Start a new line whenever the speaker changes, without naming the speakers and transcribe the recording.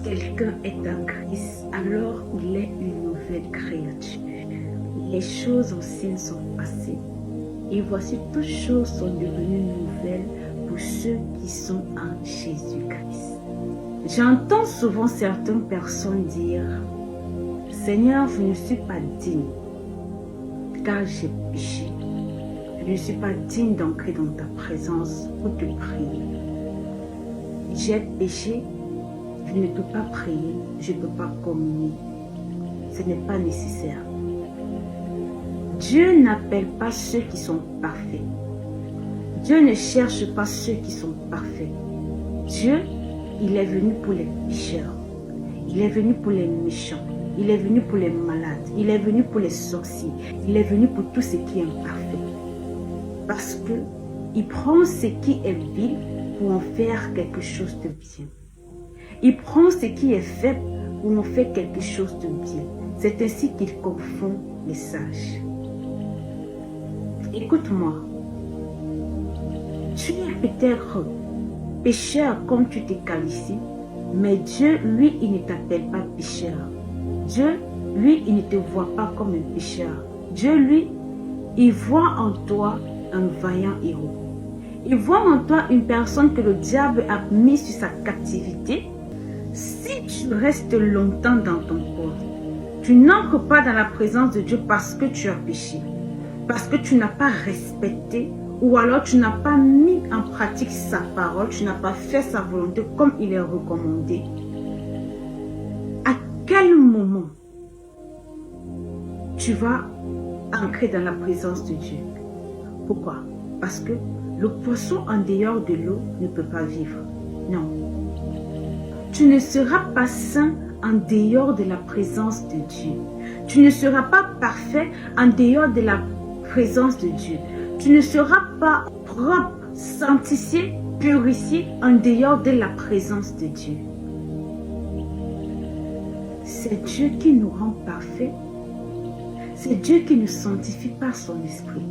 quelqu'un est en Christ, alors il est une nouvelle créature. Les choses anciennes sont passées et voici toutes choses sont devenues nouvelles pour ceux qui sont en Jésus-Christ. J'entends souvent certaines personnes dire « Seigneur, je ne suis pas digne car j'ai péché. Je ne suis pas digne d'entrer dans ta présence pour te prier. J'ai péché, je ne peux pas prier, je ne peux pas communier. Ce n'est pas nécessaire. » Dieu n'appelle pas ceux qui sont parfaits. Dieu ne cherche pas ceux qui sont parfaits. Dieu, il est venu pour les pécheurs. Il est venu pour les méchants. Il est venu pour les malades. Il est venu pour les sorciers. Il est venu pour tout ce qui est imparfait. Parce que il prend ce qui est vil pour en faire quelque chose de bien. Il prend ce qui est faible pour en faire quelque chose de bien. C'est ainsi qu'il confond les sages. Écoute-moi. Tu es peut-être pécheur comme tu te qualifies, mais Dieu, lui, il ne t'appelle pas pécheur. Dieu, lui, il ne te voit pas comme un pécheur. Dieu, lui, il voit en toi un vaillant héros. Il voit en toi une personne que le diable a mis sur sa captivité. Si tu restes longtemps dans ton corps, tu n'entres pas dans la présence de Dieu parce que tu as péché, parce que tu n'as pas respecté ou alors tu n'as pas mis en pratique sa parole, tu n'as pas fait sa volonté comme il est recommandé. À quel moment tu vas entrer dans la présence de Dieu? Pourquoi? Parce que le poisson en dehors de l'eau ne peut pas vivre. Non. Tu ne seras pas saint en dehors de la présence de Dieu. Tu ne seras pas parfait en dehors de la présence de Dieu. Tu ne seras pas propre, sanctifié, purifié en dehors de la présence de Dieu. C'est Dieu qui nous rend parfaits. C'est Dieu qui nous sanctifie par son esprit.